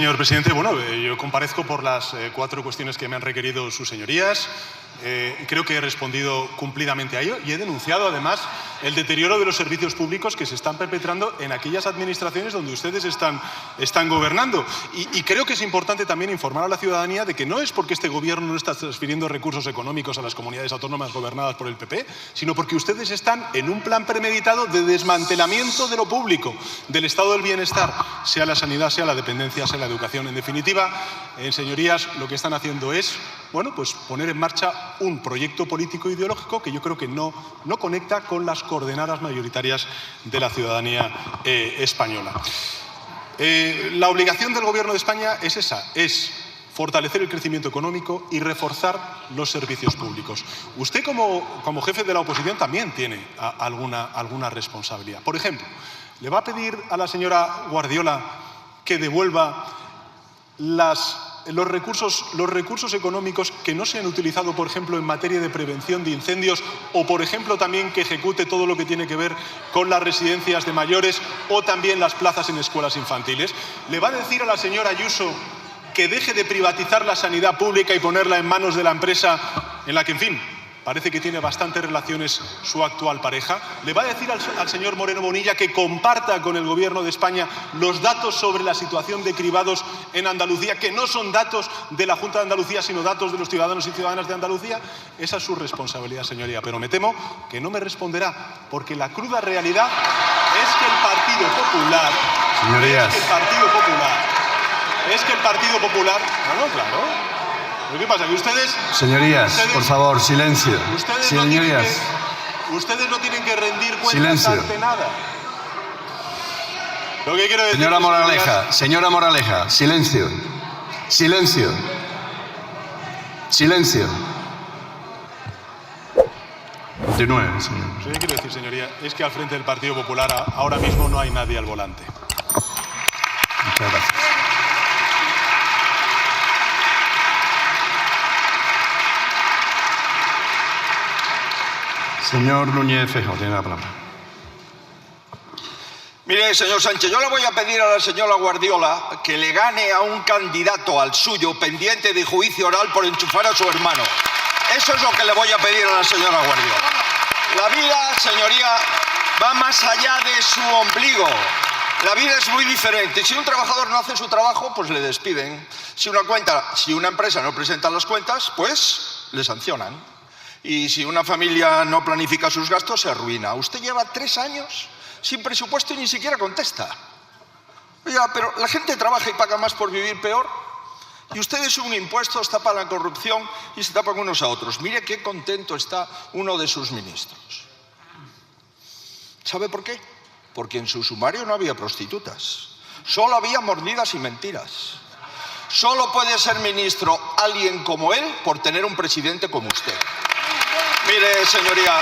señor presidente. Bueno, yo comparezco por las 4 cuestiones que me han requerido sus señorías. Creo que he respondido cumplidamente a ello y he denunciado, además, el deterioro de los servicios públicos que se están perpetrando en aquellas administraciones donde ustedes están gobernando. Y creo que es importante también informar a la ciudadanía de que no es porque este gobierno no está transfiriendo recursos económicos a las comunidades autónomas gobernadas por el PP, sino porque ustedes están en un plan premeditado de desmantelamiento de lo público, del estado del bienestar, sea la sanidad, sea la dependencia, sea la educación. En definitiva, señorías, lo que están haciendo es, bueno, pues poner en marcha un proyecto político ideológico que yo creo que no conecta con las coordenadas mayoritarias de la ciudadanía española. La obligación del Gobierno de España es esa, es fortalecer el crecimiento económico y reforzar los servicios públicos. Usted, como jefe de la oposición, también tiene alguna responsabilidad. Por ejemplo, ¿le va a pedir a la señora Guardiola que devuelva los recursos económicos que no se han utilizado, por ejemplo, en materia de prevención de incendios, o, por ejemplo, también que ejecute todo lo que tiene que ver con las residencias de mayores o también las plazas en escuelas infantiles? ¿Le va a decir a la señora Ayuso que deje de privatizar la sanidad pública y ponerla en manos de la empresa en la que, en fin, parece que tiene bastantes relaciones su actual pareja? ¿Le va a decir al señor Moreno Bonilla que comparta con el Gobierno de España los datos sobre la situación de cribados en Andalucía, que no son datos de la Junta de Andalucía, sino datos de los ciudadanos y ciudadanas de Andalucía? Esa es su responsabilidad, señoría, pero me temo que no me responderá, porque la cruda realidad es que el Partido Popular... Señorías. Es que el Partido Popular... No, claro. ¿Pero qué pasa? ¿Que ustedes... Señorías, por favor, silencio. Señorías. Ustedes no tienen que rendir cuentas ante nada. Lo que quiero decir... Señora Moraleja, silencio. Silencio. Silencio. Continúe, señor. Lo que quiero decir, señoría, es que al frente del Partido Popular ahora mismo no hay nadie al volante. Muchas gracias. Señor Núñez Feijóo, tiene la palabra. Mire, señor Sánchez, yo le voy a pedir a la señora Guardiola que le gane a un candidato al suyo pendiente de juicio oral por enchufar a su hermano. Eso es lo que le voy a pedir a la señora Guardiola. La vida, señoría, va más allá de su ombligo. La vida es muy diferente. Si un trabajador no hace su trabajo, pues le despiden. Si una empresa no presenta las cuentas, pues le sancionan. Y si una familia no planifica sus gastos, se arruina. Usted lleva 3 años sin presupuesto y ni siquiera contesta. Oiga, pero la gente trabaja y paga más por vivir peor. Y ustedes suben impuestos, tapan la corrupción y se tapan unos a otros. Mire qué contento está uno de sus ministros. ¿Sabe por qué? Porque en su sumario no había prostitutas. Solo había mordidas y mentiras. Solo puede ser ministro alguien como él por tener un presidente como usted. Mire, señoría,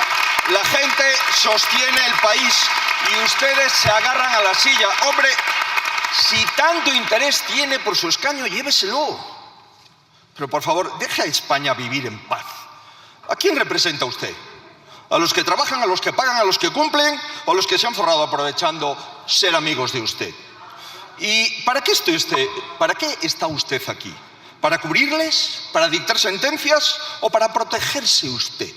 la gente sostiene el país y ustedes se agarran a la silla. Hombre, si tanto interés tiene por su escaño, lléveselo. Pero, por favor, deje a España vivir en paz. ¿A quién representa usted? ¿A los que trabajan, a los que pagan, a los que cumplen o a los que se han forrado aprovechando ser amigos de usted? ¿Y para qué está usted aquí? ¿Para cubrirles? ¿Para dictar sentencias? ¿O para protegerse usted?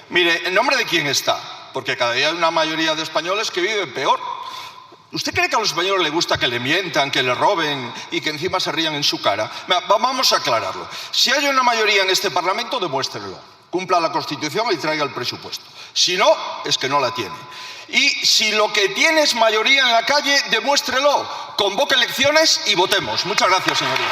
Mire, ¿en nombre de quién está? Porque cada día hay una mayoría de españoles que viven peor. ¿Usted cree que a los españoles les gusta que le mientan, que le roben y que encima se rían en su cara? Vamos a aclararlo. Si hay una mayoría en este Parlamento, demuéstrelo. Cumpla la Constitución y traiga el presupuesto. Si no, es que no la tiene. Y si lo que tiene es mayoría en la calle, demuéstrelo. Convoque elecciones y votemos. Muchas gracias, señorías.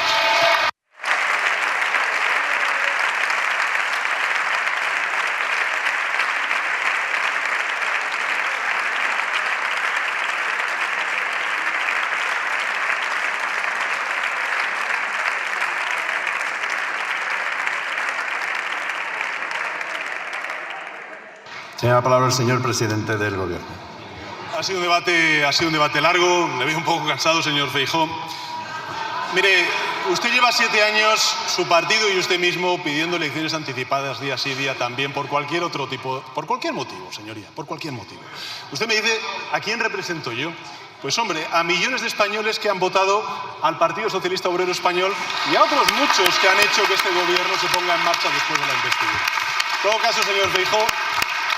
Tiene la palabra el señor presidente del Gobierno. Ha sido un debate largo, le veo un poco cansado, señor Feijóo. Mire, usted lleva 7 años, su partido y usted mismo, pidiendo elecciones anticipadas día sí, día también, por cualquier otro tipo, por cualquier motivo, señoría, por cualquier motivo. Usted me dice, ¿a quién represento yo? Pues hombre, a millones de españoles que han votado al Partido Socialista Obrero Español y a otros muchos que han hecho que este gobierno se ponga en marcha después de la investidura. En todo caso, señor Feijóo,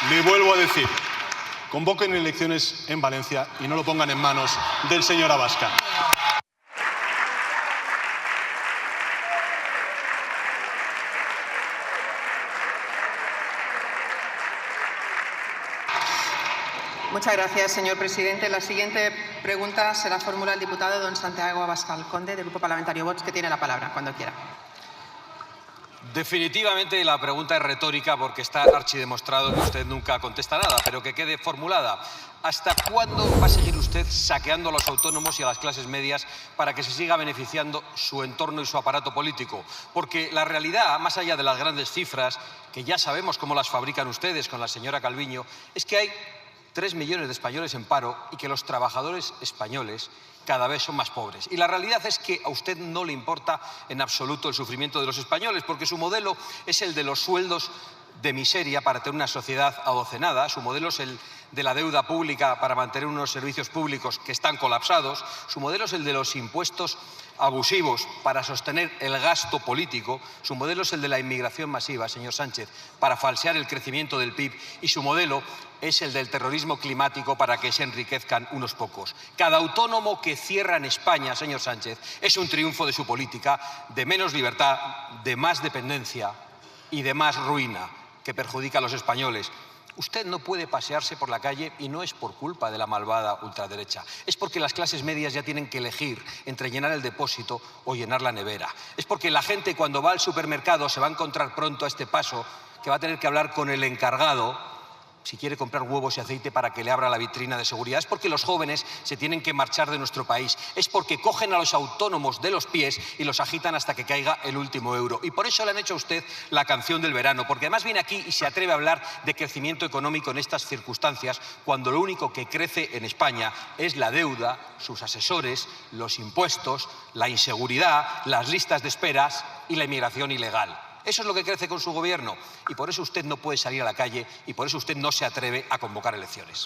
le vuelvo a decir, convoquen elecciones en Valencia y no lo pongan en manos del señor Abascal. Muchas gracias, señor presidente. La siguiente pregunta se la formula el diputado don Santiago Abascal Conde, del Grupo Parlamentario Vox, que tiene la palabra cuando quiera. Definitivamente la pregunta es retórica porque está archidemostrado que usted nunca contesta nada, pero que quede formulada. ¿Hasta cuándo va a seguir usted saqueando a los autónomos y a las clases medias para que se siga beneficiando su entorno y su aparato político? Porque la realidad, más allá de las grandes cifras, que ya sabemos cómo las fabrican ustedes con la señora Calviño, es que hay 3 millones de españoles en paro y que los trabajadores españoles cada vez son más pobres. Y la realidad es que a usted no le importa en absoluto el sufrimiento de los españoles, porque su modelo es el de los sueldos de miseria para tener una sociedad adocenada, su modelo es el de la deuda pública para mantener unos servicios públicos que están colapsados, su modelo es el de los impuestos abusivos para sostener el gasto político, su modelo es el de la inmigración masiva, señor Sánchez, para falsear el crecimiento del PIB, y su modelo es el del terrorismo climático para que se enriquezcan unos pocos. Cada autónomo que cierra en España, señor Sánchez, es un triunfo de su política de menos libertad, de más dependencia y de más ruina que perjudica a los españoles. Usted no puede pasearse por la calle y no es por culpa de la malvada ultraderecha. Es porque las clases medias ya tienen que elegir entre llenar el depósito o llenar la nevera. Es porque la gente cuando va al supermercado se va a encontrar pronto a este paso que va a tener que hablar con el encargado si quiere comprar huevos y aceite para que le abra la vitrina de seguridad. Es porque los jóvenes se tienen que marchar de nuestro país. Es porque cogen a los autónomos de los pies y los agitan hasta que caiga el último euro. Y por eso le han hecho a usted la canción del verano, porque además viene aquí y se atreve a hablar de crecimiento económico en estas circunstancias, cuando lo único que crece en España es la deuda, sus asesores, los impuestos, la inseguridad, las listas de esperas y la inmigración ilegal. Eso es lo que crece con su gobierno y por eso usted no puede salir a la calle y por eso usted no se atreve a convocar elecciones.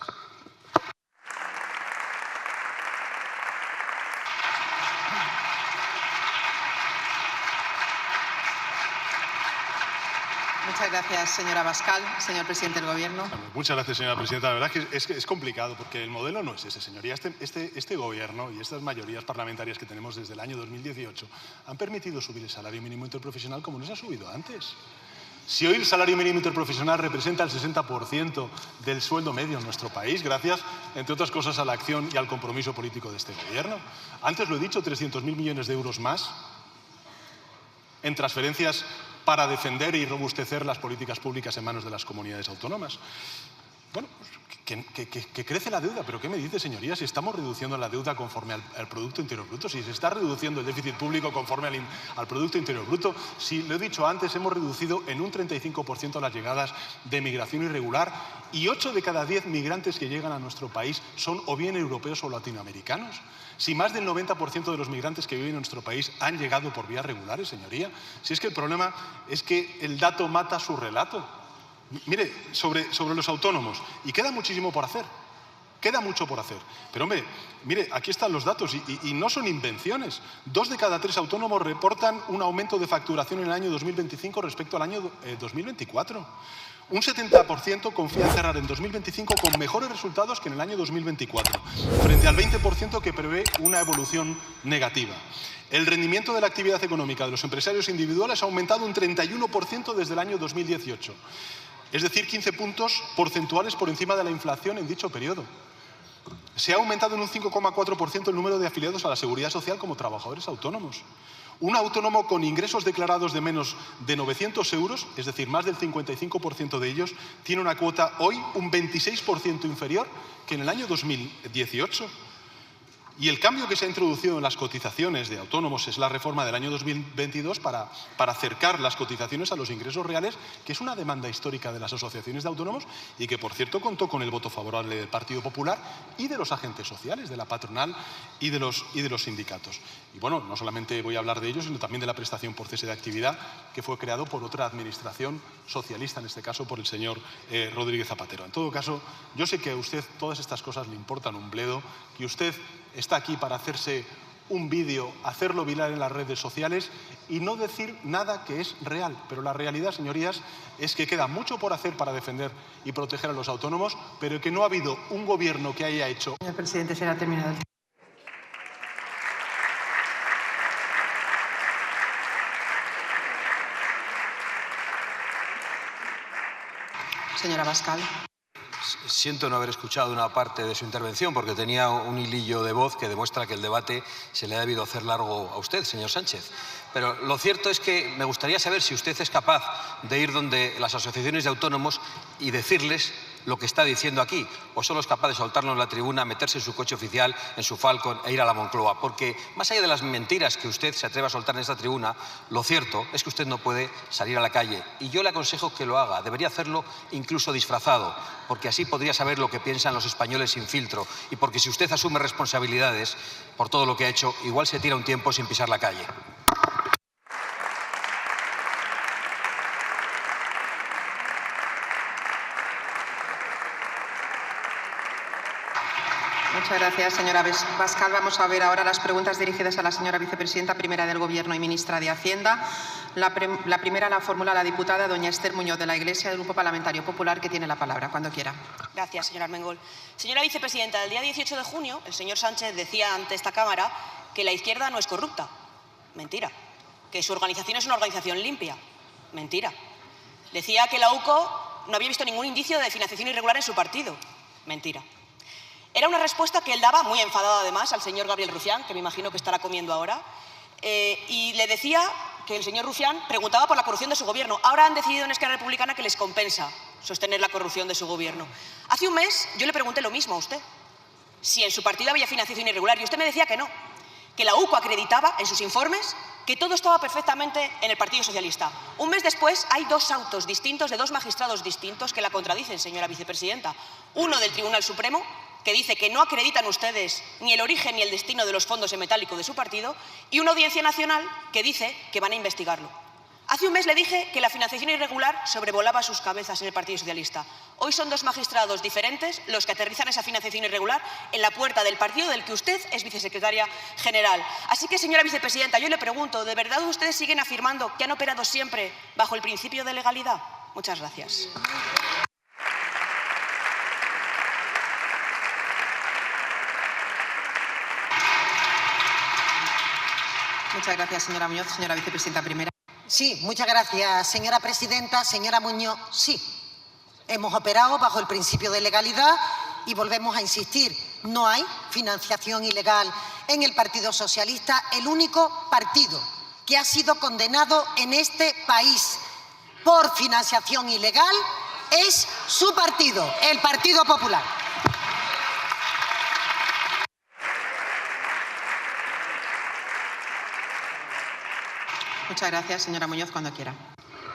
Muchas gracias, señora Abascal. Señor presidente del Gobierno. Muchas gracias, señora presidenta. La verdad es que es complicado porque el modelo no es ese, señoría. Este gobierno y estas mayorías parlamentarias que tenemos desde el año 2018 han permitido subir el salario mínimo interprofesional como no se ha subido antes. Si hoy el salario mínimo interprofesional representa el 60% del sueldo medio en nuestro país, gracias, entre otras cosas, a la acción y al compromiso político de este gobierno. Antes lo he dicho, 300.000 millones de euros más en transferencias para defender y robustecer las políticas públicas en manos de las comunidades autónomas. Bueno, que crece la deuda, pero ¿qué me dice, señoría? Si estamos reduciendo la deuda conforme al Producto Interior Bruto, si se está reduciendo el déficit público conforme al Producto Interior Bruto, si, lo he dicho antes, hemos reducido en un 35% las llegadas de migración irregular y 8 de cada 10 migrantes que llegan a nuestro país son o bien europeos o latinoamericanos. Si más del 90% de los migrantes que viven en nuestro país han llegado por vías regulares, señoría, si es que el problema es que el dato mata su relato. Mire, sobre los autónomos, y queda muchísimo por hacer, queda mucho por hacer. Pero hombre, mire, aquí están los datos y no son invenciones. 2 de cada 3 autónomos reportan un aumento de facturación en el año 2025 respecto al año 2024. Un 70% confía en cerrar en 2025 con mejores resultados que en el año 2024, frente al 20% que prevé una evolución negativa. El rendimiento de la actividad económica de los empresarios individuales ha aumentado un 31% desde el año 2018. Es decir, 15 puntos porcentuales por encima de la inflación en dicho periodo. Se ha aumentado en un 5,4% el número de afiliados a la Seguridad Social como trabajadores autónomos. Un autónomo con ingresos declarados de menos de 900 euros, es decir, más del 55% de ellos, tiene una cuota hoy un 26% inferior que en el año 2018. Y el cambio que se ha introducido en las cotizaciones de autónomos es la reforma del año 2022 para acercar las cotizaciones a los ingresos reales, que es una demanda histórica de las asociaciones de autónomos y que, por cierto, contó con el voto favorable del Partido Popular y de los agentes sociales, de la patronal y de los sindicatos. Y bueno, no solamente voy a hablar de ellos, sino también de la prestación por cese de actividad, que fue creado por otra administración socialista, en este caso por el señor Rodríguez Zapatero. En todo caso, yo sé que a usted todas estas cosas le importan un bledo, que usted está aquí para hacerse un vídeo, hacerlo viral en las redes sociales y no decir nada que es real. Pero la realidad, señorías, es que queda mucho por hacer para defender y proteger a los autónomos, pero que no ha habido un gobierno que haya hecho... Señor presidente, será terminado el tiempo. Señora Abascal. Siento no haber escuchado una parte de su intervención porque tenía un hilillo de voz que demuestra que el debate se le ha debido hacer largo a usted, señor Sánchez. Pero lo cierto es que me gustaría saber si usted es capaz de ir donde las asociaciones de autónomos y decirles lo que está diciendo aquí, o solo es capaz de soltarlo en la tribuna, meterse en su coche oficial, en su Falcon e ir a la Moncloa. Porque más allá de las mentiras que usted se atreve a soltar en esta tribuna, lo cierto es que usted no puede salir a la calle. Y yo le aconsejo que lo haga. Debería hacerlo incluso disfrazado, porque así podría saber lo que piensan los españoles sin filtro. Y porque si usted asume responsabilidades por todo lo que ha hecho, igual se tira un tiempo sin pisar la calle. Muchas gracias, señora Abascal. Vamos a ver ahora las preguntas dirigidas a la señora vicepresidenta primera del Gobierno y ministra de Hacienda. La primera la formula la diputada doña Esther Muñoz de la Iglesia del Grupo Parlamentario Popular, que tiene la palabra cuando quiera. Gracias, señora Armengol. Señora vicepresidenta, el día 18 de junio el señor Sánchez decía ante esta Cámara que la izquierda no es corrupta. Mentira. Que su organización es una organización limpia. Mentira. Decía que la UCO no había visto ningún indicio de financiación irregular en su partido. Mentira. Era una respuesta que él daba, muy enfadado además, al señor Gabriel Rufián, que me imagino que estará comiendo ahora, y le decía que el señor Rufián preguntaba por la corrupción de su gobierno. Ahora han decidido en Esquerra Republicana que les compensa sostener la corrupción de su gobierno. Hace un mes yo le pregunté lo mismo a usted, si en su partido había financiación irregular, y usted me decía que no, que la UCO acreditaba en sus informes que todo estaba perfectamente en el Partido Socialista. Un mes después hay dos autos distintos de dos magistrados distintos que la contradicen, señora vicepresidenta. Uno del Tribunal Supremo, que dice que no acreditan ustedes ni el origen ni el destino de los fondos en metálico de su partido, y una Audiencia Nacional que dice que van a investigarlo. Hace un mes le dije que la financiación irregular sobrevolaba sus cabezas en el Partido Socialista. Hoy son dos magistrados diferentes los que aterrizan esa financiación irregular en la puerta del partido del que usted es vicesecretaria general. Así que, señora vicepresidenta, yo le pregunto, ¿de verdad ustedes siguen afirmando que han operado siempre bajo el principio de legalidad? Muchas gracias. Muchas gracias, señora Muñoz. Señora vicepresidenta primera. Sí, muchas gracias, señora presidenta. Señora Muñoz, sí, hemos operado bajo el principio de legalidad y volvemos a insistir, no hay financiación ilegal en el Partido Socialista, el único partido que ha sido condenado en este país por financiación ilegal es su partido, el Partido Popular. Muchas gracias, señora Muñoz, cuando quiera.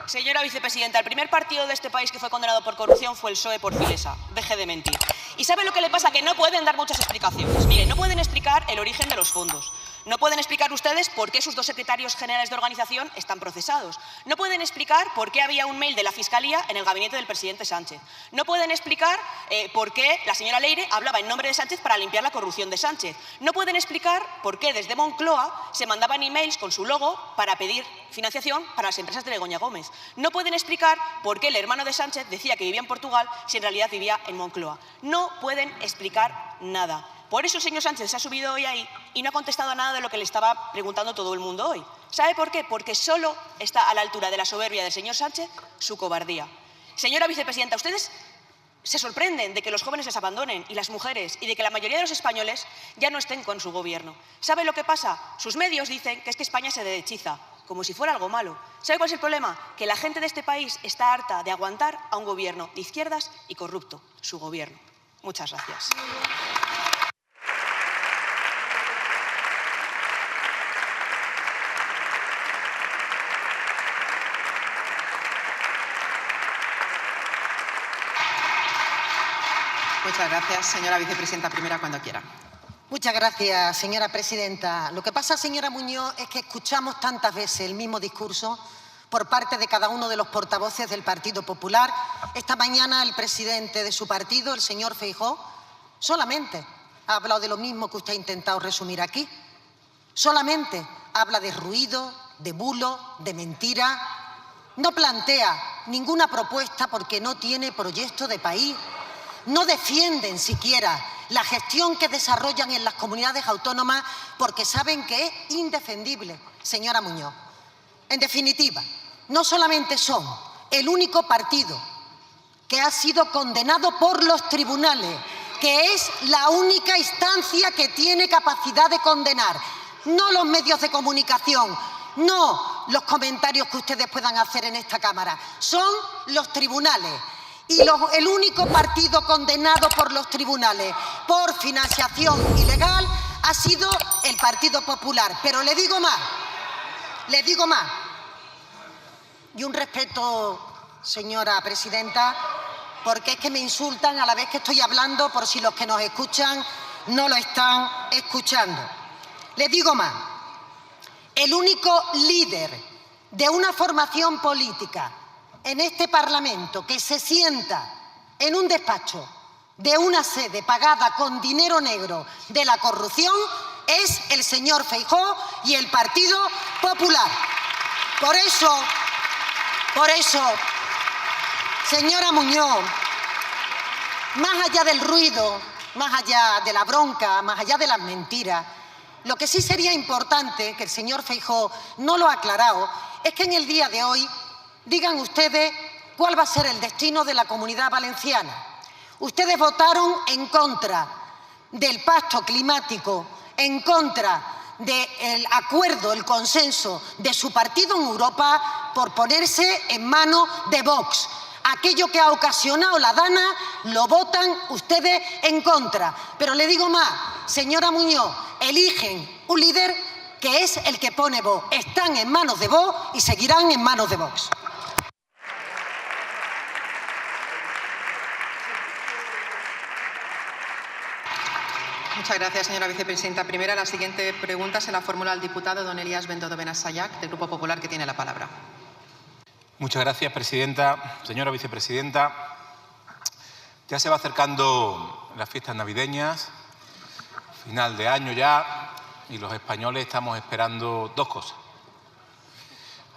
Señora vicepresidenta, el primer partido de este país que fue condenado por corrupción fue el PSOE por Filesa. Deje de mentir. ¿Y sabe lo que le pasa? Que no pueden dar muchas explicaciones. Mire, no pueden explicar el origen de los fondos. No pueden explicar ustedes por qué sus dos secretarios generales de organización están procesados. No pueden explicar por qué había un mail de la Fiscalía en el gabinete del presidente Sánchez. No pueden explicar por qué la señora Leire hablaba en nombre de Sánchez para limpiar la corrupción de Sánchez. No pueden explicar por qué desde Moncloa se mandaban emails con su logo para pedir financiación para las empresas de Begoña Gómez. No pueden explicar por qué el hermano de Sánchez decía que vivía en Portugal si en realidad vivía en Moncloa. No pueden explicar nada. Por eso el señor Sánchez se ha subido hoy ahí y no ha contestado a nada de lo que le estaba preguntando todo el mundo hoy. ¿Sabe por qué? Porque solo está a la altura de la soberbia del señor Sánchez su cobardía. Señora vicepresidenta, ustedes se sorprenden de que los jóvenes les abandonen y las mujeres y de que la mayoría de los españoles ya no estén con su gobierno. ¿Sabe lo que pasa? Sus medios dicen que es que España se derechiza, como si fuera algo malo. ¿Sabe cuál es el problema? Que la gente de este país está harta de aguantar a un gobierno de izquierdas y corrupto, su gobierno. Muchas gracias. Muchas gracias. Señora vicepresidenta primera, cuando quiera. Muchas gracias, señora presidenta. Lo que pasa, señora Muñoz, es que escuchamos tantas veces el mismo discurso por parte de cada uno de los portavoces del Partido Popular. Esta mañana el presidente de su partido, el señor Feijóo, solamente ha hablado de lo mismo que usted ha intentado resumir aquí. Solamente habla de ruido, de bulo, de mentira. No plantea ninguna propuesta porque no tiene proyecto de país. No defienden siquiera la gestión que desarrollan en las comunidades autónomas porque saben que es indefendible, señora Muñoz. En definitiva, no solamente son el único partido que ha sido condenado por los tribunales, que es la única instancia que tiene capacidad de condenar, no los medios de comunicación, no los comentarios que ustedes puedan hacer en esta Cámara, son los tribunales. Y el único partido condenado por los tribunales por financiación ilegal ha sido el Partido Popular. Pero le digo más, y un respeto, señora presidenta, porque es que me insultan a la vez que estoy hablando, por si los que nos escuchan no lo están escuchando. Le digo más, el único líder de una formación política en este Parlamento que se sienta en un despacho de una sede pagada con dinero negro de la corrupción es el señor Feijóo y el Partido Popular. Por eso, señora Muñoz, más allá del ruido, más allá de la bronca, más allá de las mentiras, lo que sí sería importante, que el señor Feijóo no lo ha aclarado, es que en el día de hoy digan ustedes cuál va a ser el destino de la Comunidad Valenciana. Ustedes votaron en contra del pacto climático, en contra del acuerdo, el consenso de su partido en Europa por ponerse en manos de Vox. Aquello que ha ocasionado la Dana lo votan ustedes en contra. Pero le digo más, señora Muñoz, eligen un líder que es el que pone Vox. Están en manos de Vox y seguirán en manos de Vox. Muchas gracias, señora vicepresidenta primera. La siguiente pregunta se la formula el diputado don Elías Bendodo Benassayac, del Grupo Popular, que tiene la palabra. Muchas gracias, presidenta. Señora vicepresidenta, ya se va acercando las fiestas navideñas, final de año ya, y los españoles estamos esperando dos cosas.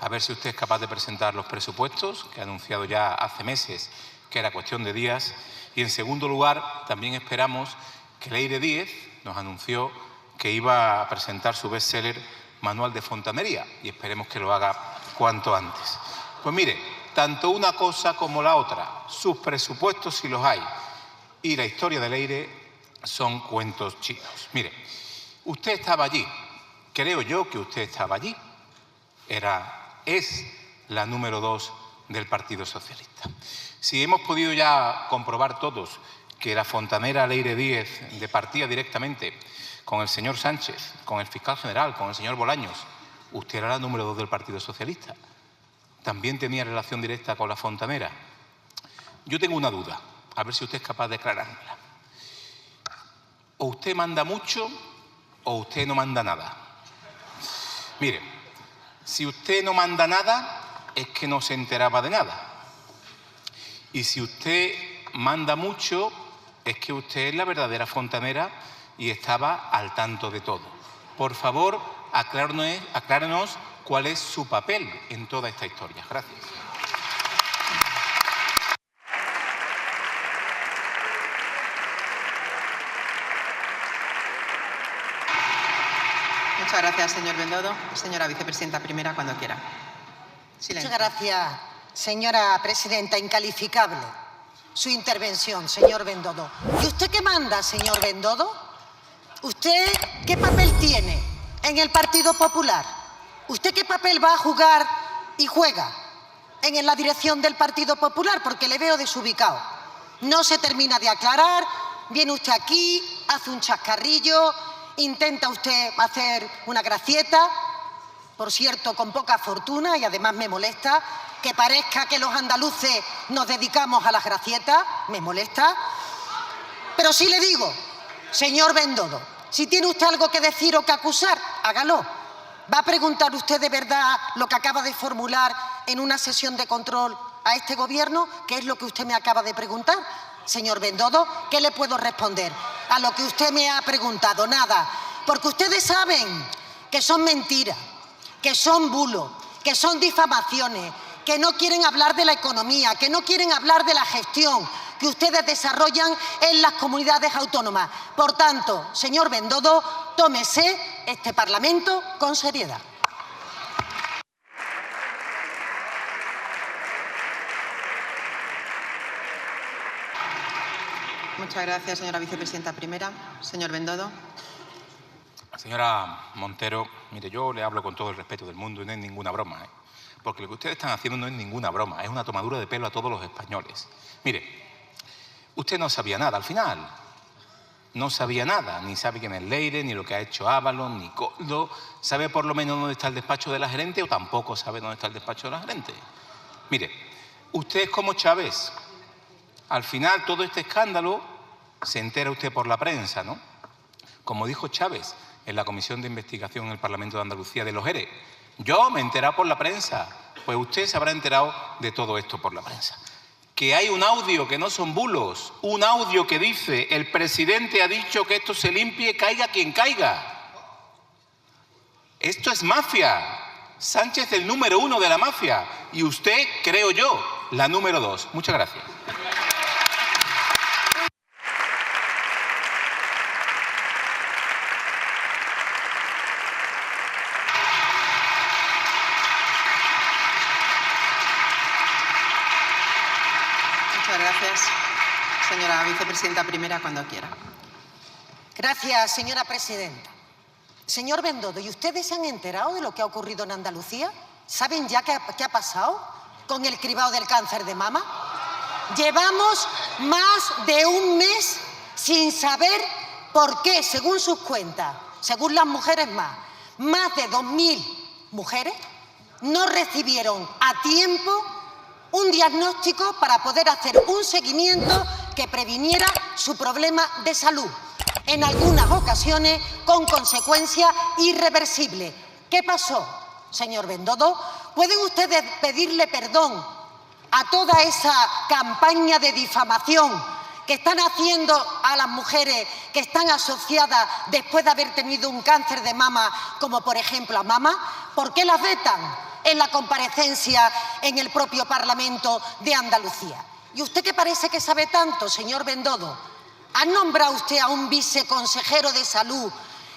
A ver si usted es capaz de presentar los presupuestos, que ha anunciado ya hace meses que era cuestión de días. Y, en segundo lugar, también esperamos que Leire Díez nos anunció que iba a presentar su bestseller Manual de Fontanería, y esperemos que lo haga cuanto antes. Pues mire, tanto una cosa como la otra, sus presupuestos si los hay y la historia de Leire son cuentos chinos. Mire, usted estaba allí, creo yo que usted estaba allí, es la número 2 del Partido Socialista. Si hemos podido ya comprobar todos que la fontanera Leire Díez departía directamente con el señor Sánchez, con el fiscal general, con el señor Bolaños, usted era la número 2 del Partido Socialista. También tenía relación directa con la fontanera. Yo tengo una duda, a ver si usted es capaz de aclarármela. O usted manda mucho o usted no manda nada. Mire, si usted no manda nada es que no se enteraba de nada. Y si usted manda mucho es que usted es la verdadera fontanera y estaba al tanto de todo. Por favor, aclárenos cuál es su papel en toda esta historia. Gracias. Muchas gracias, señor Bendodo. Señora vicepresidenta primera, cuando quiera. Silencio. Muchas gracias, señora presidenta. Incalificable su intervención, señor Bendodo. ¿Y usted qué manda, señor Bendodo? ¿Usted qué papel tiene en el Partido Popular? ¿Usted qué papel va a jugar y juega en la dirección del Partido Popular? Porque le veo desubicado. No se termina de aclarar, viene usted aquí, hace un chascarrillo, intenta usted hacer una gracieta, por cierto, con poca fortuna, y además me molesta que parezca que los andaluces nos dedicamos a las gracietas, me molesta. Pero sí le digo, señor Bendodo, si tiene usted algo que decir o que acusar, hágalo. ¿Va a preguntar usted de verdad lo que acaba de formular en una sesión de control a este Gobierno? ¿Qué es lo que usted me acaba de preguntar? Señor Bendodo, ¿qué le puedo responder a lo que usted me ha preguntado? Nada, porque ustedes saben que son mentiras, que son bulos, que son difamaciones, que no quieren hablar de la economía, que no quieren hablar de la gestión que ustedes desarrollan en las comunidades autónomas. Por tanto, señor Bendodo, tómese este Parlamento con seriedad. Muchas gracias, señora vicepresidenta primera. Señor Bendodo. Señora Montero, mire, yo le hablo con todo el respeto del mundo y no es ninguna broma, ¿eh? Porque lo que ustedes están haciendo no es ninguna broma, es una tomadura de pelo a todos los españoles. Mire, usted no sabía nada al final, no sabía nada, ni sabe quién es Leire, ni lo que ha hecho Ábalos, ni Coldo. ¿Sabe por lo menos dónde está el despacho de la gerente o tampoco sabe dónde está el despacho de la gerente? Mire, usted es como Chávez. Al final, todo este escándalo se entera usted por la prensa, ¿no? Como dijo Chávez en la comisión de investigación en el Parlamento de Andalucía de los ERE. Yo me he enterado por la prensa, pues usted se habrá enterado de todo esto por la prensa. Que hay un audio, que no son bulos, un audio que dice: el presidente ha dicho que esto se limpie, caiga quien caiga. Esto es mafia. Sánchez el número 1 de la mafia y usted, creo yo, la número 2. Muchas gracias. Muchas gracias. Señora vicepresidenta primera, cuando quiera. Gracias, señora presidenta. Señor Bendodo, ¿y ustedes se han enterado de lo que ha ocurrido en Andalucía? ¿Saben ya qué ha pasado con el cribado del cáncer de mama? Llevamos más de un mes sin saber por qué, según sus cuentas, según las mujeres más de 2.000 mujeres no recibieron a tiempo un diagnóstico para poder hacer un seguimiento que previniera su problema de salud, en algunas ocasiones con consecuencias irreversibles. ¿Qué pasó, señor Bendodo? ¿Pueden ustedes pedirle perdón a toda esa campaña de difamación que están haciendo a las mujeres que están asociadas después de haber tenido un cáncer de mama, como por ejemplo a Mama? ¿Por qué las vetan en la comparecencia en el propio Parlamento de Andalucía? ¿Y usted que parece que sabe tanto, señor Bendodo? ¿Ha nombrado usted a un viceconsejero de salud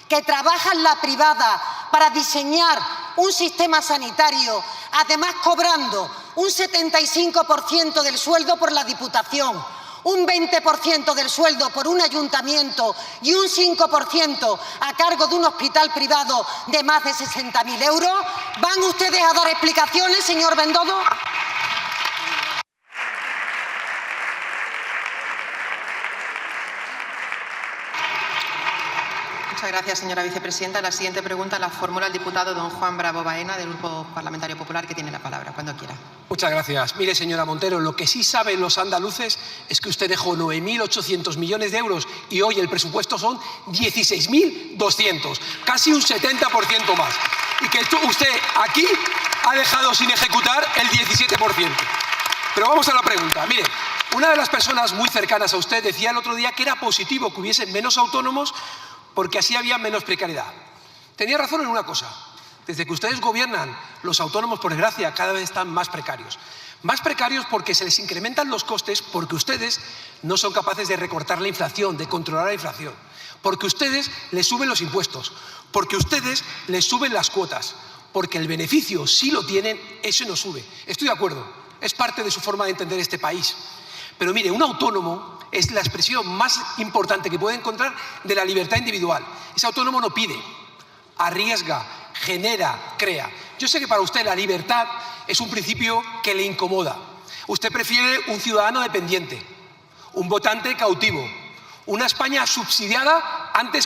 que trabaja en la privada para diseñar un sistema sanitario, además cobrando un 75% del sueldo por la Diputación, un 20% del sueldo por un ayuntamiento y un 5% a cargo de un hospital privado de más de 60.000 euros? ¿Van ustedes a dar explicaciones, señor Bendodo? Muchas gracias, señora vicepresidenta. La siguiente pregunta la formula el diputado don Juan Bravo Baena, del Grupo Parlamentario Popular, que tiene la palabra, cuando quiera. Muchas gracias. Mire, señora Montero, lo que sí saben los andaluces es que usted dejó 9.800 millones de euros y hoy el presupuesto son 16.200, casi un 70% más. Y que usted aquí ha dejado sin ejecutar el 17%. Pero vamos a la pregunta. Mire, una de las personas muy cercanas a usted decía el otro día que era positivo que hubiese menos autónomos porque así había menos precariedad. Tenía razón en una cosa: desde que ustedes gobiernan, los autónomos, por desgracia, cada vez están más precarios. Más precarios porque se les incrementan los costes, porque ustedes no son capaces de recortar la inflación, de controlar la inflación, porque ustedes les suben los impuestos, porque ustedes les suben las cuotas, porque el beneficio, si lo tienen, eso no sube. Estoy de acuerdo, es parte de su forma de entender este país. Pero mire, un autónomo es la expresión más importante que puede encontrar de la libertad individual. Ese autónomo no pide, arriesga, genera, crea. Yo sé que para usted la libertad es un principio que le incomoda. Usted prefiere un ciudadano dependiente, un votante cautivo, una España subsidiada antes